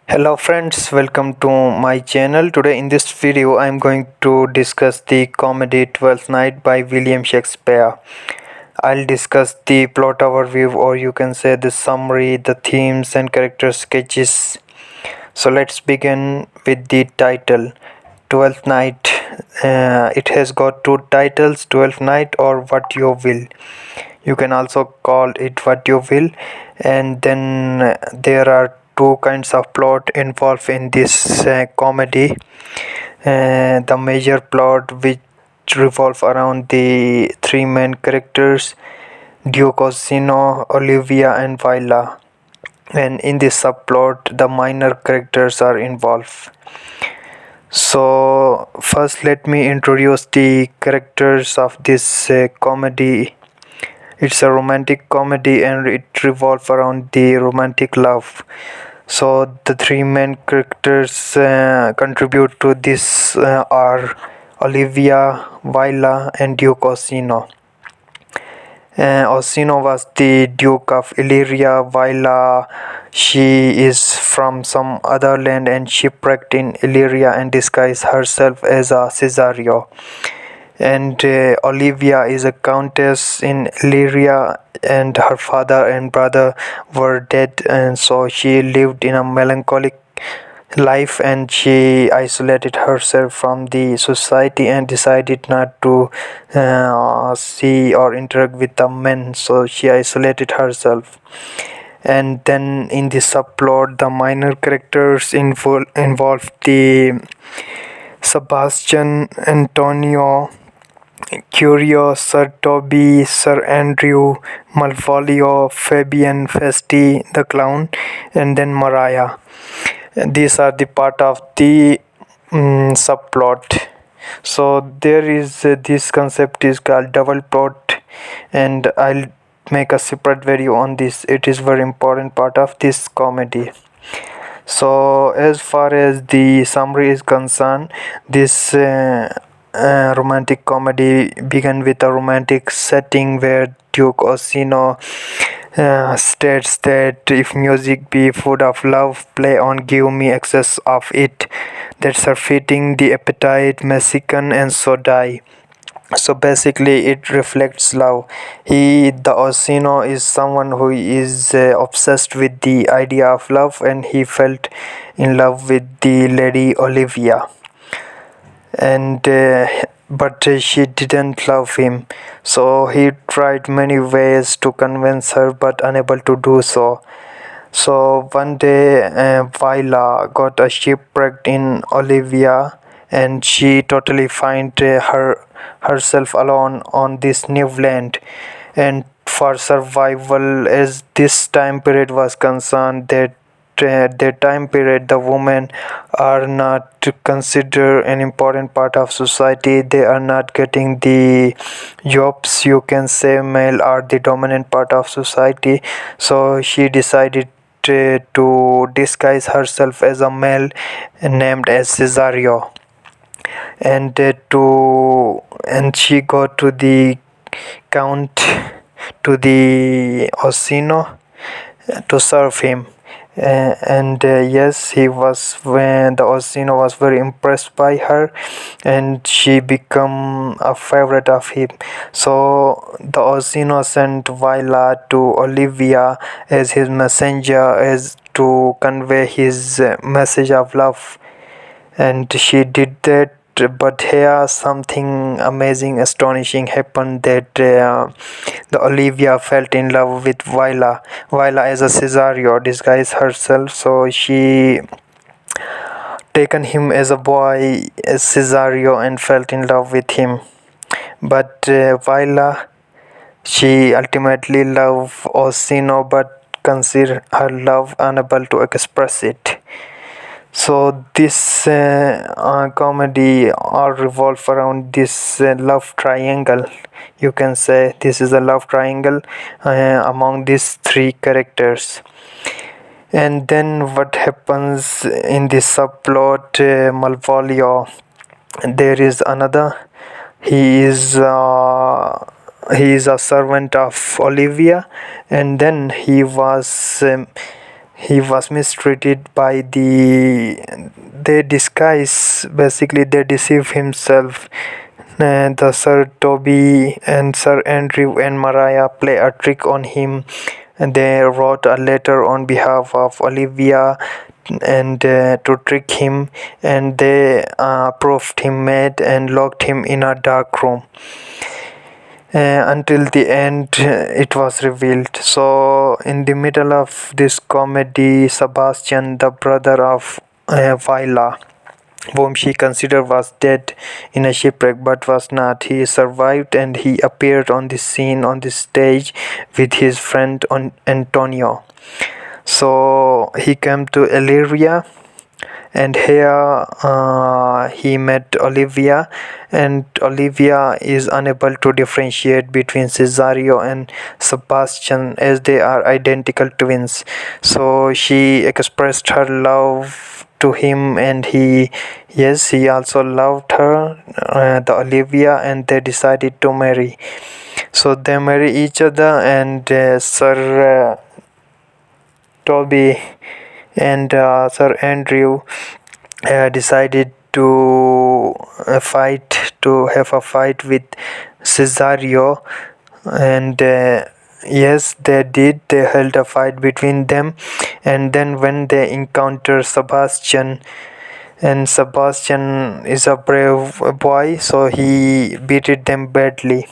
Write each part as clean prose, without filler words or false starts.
Hello friends, welcome to my channel. Today in this video I am going to discuss the comedy Twelfth Night by William Shakespeare. I'll discuss the plot overview, or you can say the summary, the themes and character sketches. So let's begin with the title Twelfth Night. It has got two titles, Twelfth Night or What You Will. You can also call it What You Will. And then there are two kinds of plot involved in this comedy. The major plot, which revolve around the three main characters, Duke Orsino, Olivia and Viola, and in this subplot the minor characters are involved. So first let me introduce the characters of this comedy. It's a romantic comedy and it revolves around the romantic love. So the three main characters contribute to this are Olivia, Viola and Duke Orsino. Orsino was the Duke of Illyria. Viola, she is from some other land and shipwrecked in Illyria and disguised herself as a Cesario. And Olivia is a countess in Illyria, and her father and brother were dead, and so she lived in a melancholic life and she isolated herself from the society and decided not to see or interact with the men, so she isolated herself. And then in the subplot the minor characters involve the Sebastian, Antonio, Curio, Sir Toby, Sir Andrew, Malvolio, Fabian Festi the clown, and then Mariah. These are the part of the subplot. So there is this concept is called double plot, and I'll make a separate video on this. It is very important part of this comedy. So as far as the summary is concerned, this romantic comedy began with a romantic setting where Duke Orsino states that if music be food of love, play on, give me excess of it. That's fitting the appetite, Mexican and so die. So basically it reflects love. The Orsino is someone who is obsessed with the idea of love, and he felt in love with the lady Olivia, and but she didn't love him, so he tried many ways to convince her but unable to do so. So one day Viola got a shipwrecked in Olivia, and she totally find herself alone on this new land. And for survival, as this time period was concerned, that time period the women are not considered an important part of society. They are not getting the jobs, you can say male are the dominant part of society. So she decided to disguise herself as a male named as Cesario, and and she go to the count, to the Orsino, to serve him. And yes, he was, when the Orsino was very impressed by her, and she become a favorite of him. So the Orsino sent Viola to Olivia as his messenger, as to convey his message of love, and she did that. But here something amazing, astonishing happened, that the Olivia felt in love with Viola as a Cesario disguised herself, so she taken him as a boy as Cesario and felt in love with him. But Viola, she ultimately loved Orsino but considered her love unable to express it. So this comedy all revolve around this love triangle. You can say this is a love triangle among these three characters. And then what happens in this subplot, Malvolio, there is another. He is he is a servant of Olivia, and then he he was mistreated by they disguise, basically they deceive himself. The Sir Toby and Sir Andrew and Mariah play a trick on him, and they wrote a letter on behalf of Olivia and to trick him, and they proved him mad and locked him in a dark room until the end it was revealed. So in the middle of this comedy, Sebastian, the brother of Viola, whom she considered was dead in a shipwreck but was not, he survived, and he appeared on the scene on the stage with his friend Antonio. So he came to Illyria, and here he met Olivia, and Olivia is unable to differentiate between Cesario and Sebastian as they are identical twins. So she expressed her love to him, and he also loved her, the Olivia, and they decided to marry. So they marry each other, and Sir Toby and Sir Andrew decided to have a fight with Cesario, and yes, they did. They held a fight between them, and then when they encounter Sebastian, and Sebastian is a brave boy, so he beat them badly.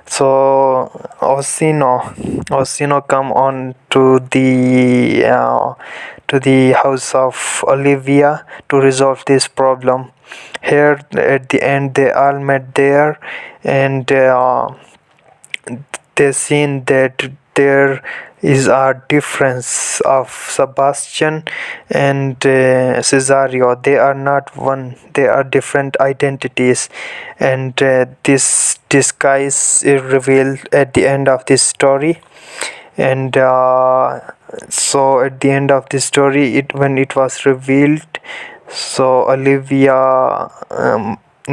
So Orsino come on to the house of Olivia to resolve this problem. Here at the end they all met there, and they seen that there is a difference of Sebastian and Cesario. They are not one, they are different identities, and this disguise is revealed at the end of this story. And so at the end of the story, when it was revealed, so Olivia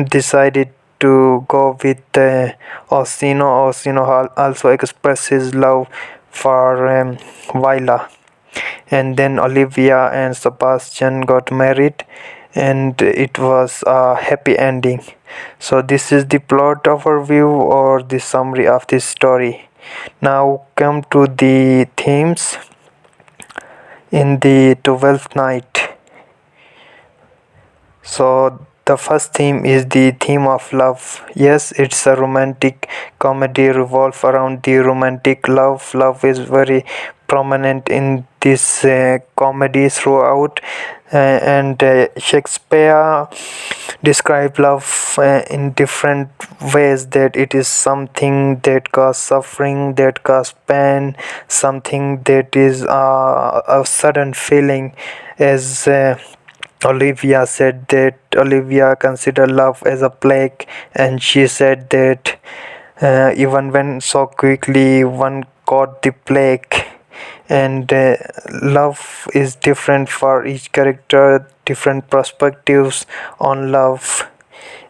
decided to go with Orsino. Orsino also expressed his love for Viola, and then Olivia and Sebastian got married, and it was a happy ending. So this is the plot overview or the summary of this story. Now come to the themes in the 12th night. So the first theme is the theme of love. Yes, it's a romantic comedy revolve around the romantic love. Love is very prominent in this comedy throughout, and Shakespeare describe love in different ways, that it is something that causes suffering, that causes pain, something that is a sudden feeling, as Olivia said that Olivia considered love as a plague, and she said that even when so quickly one caught the plague, and love is different for each character, different perspectives on love.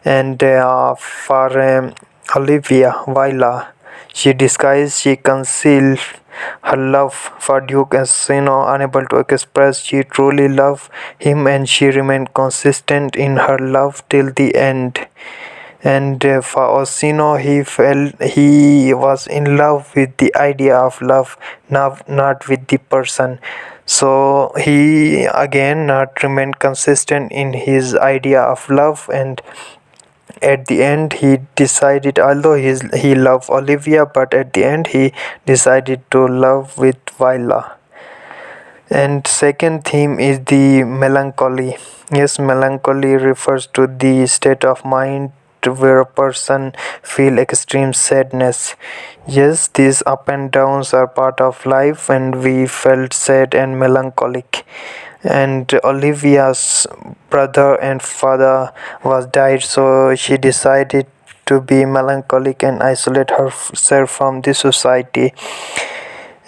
And for Olivia Viola, she concealed her love for Duke Asino, unable to express she truly loved him, and she remained consistent in her love till the end. And for Orsino, he felt he was in love with the idea of love, not with the person. So he again not remained consistent in his idea of love, and at the end he decided, although he loved Olivia, but at the end he decided to love with Viola. And second theme is the melancholy. Yes, melancholy refers to the state of mind where a person feel extreme sadness. Yes, these up and downs are part of life, and we felt sad and melancholic. And Olivia's brother and father was died, so she decided to be melancholic and isolate herself from the society.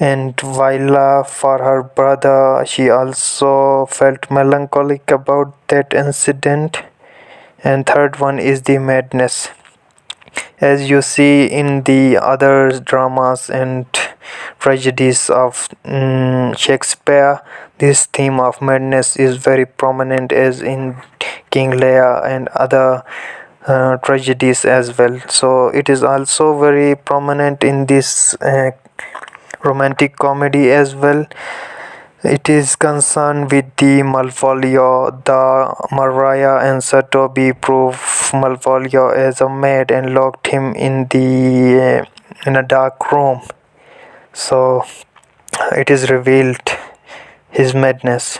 And Viola, for her brother, she also felt melancholic about that incident. And third one is the madness. As you see in the other dramas and tragedies of Shakespeare, this theme of madness is very prominent as in King Lear and other tragedies as well. So it is also very prominent in this romantic comedy as well. It is concerned with the Malvolio. The Maria and Sir Toby prove Malvolio as a maid and locked him in a dark room. So it is revealed his madness.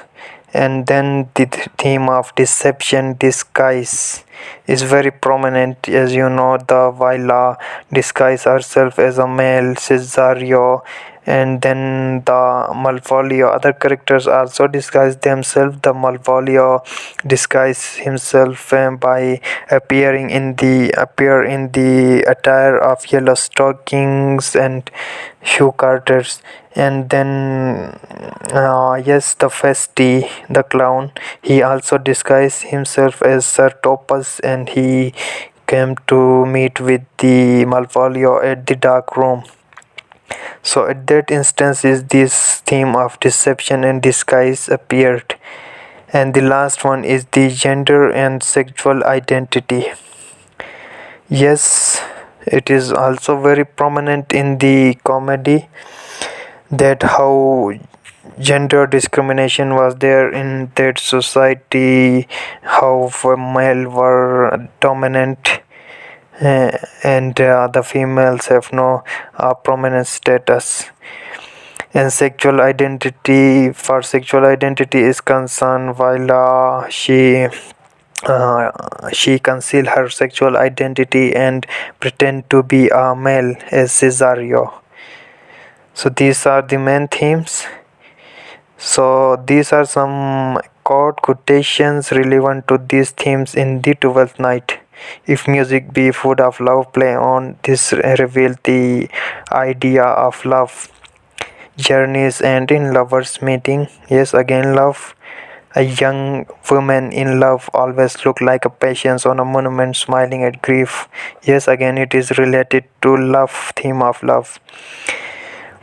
And then the theme of deception, disguise is very prominent. As you know, the Viola disguise herself as a male, Cesario, and then the Malvolio. Other characters also disguise themselves. The Malvolio disguise himself by appear in the attire of yellow stockings and shoe carters. And then yes, the Festi, the clown, he also disguised himself as Sir Topaz, and he came to meet with the Malvolio at the dark room. So at that instance is this theme of deception and disguise appeared. And the last one is the gender and sexual identity. Yes, it is also very prominent in the comedy that how gender discrimination was there in that society, how male were dominant, and the females have no prominent status. And sexual identity is concerned while she conceal her sexual identity and pretend to be a male as Cesario. So these are the main themes. So these are some chord quotations relevant to these themes in the 12th night. If music be food of love, play on. This reveal the idea of love, journeys and in lovers meeting. Yes, again love. A young woman in love always look like a patient on a monument smiling at grief. Yes, again it is related to love, theme of love.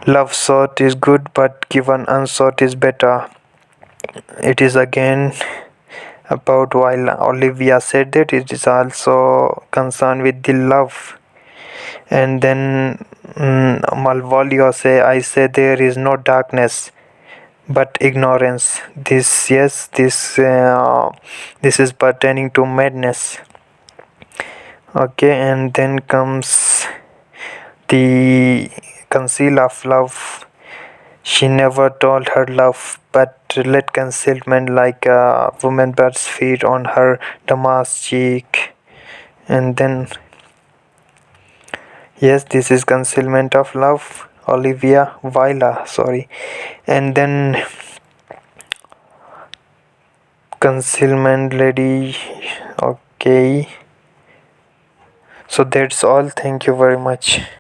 Love sought is good, but given unsought is better. It is again about while Olivia said that it is also concerned with the love. And then Malvolio say, I say there is no darkness but ignorance. This yes, this is pertaining to madness. Okay, and then comes the conceal of love. She never told her love, but let concealment like a woman bird's feet on her damask cheek. And then, yes, this is concealment of love. Olivia Vila, sorry. And then, concealment lady. Okay. So that's all. Thank you very much.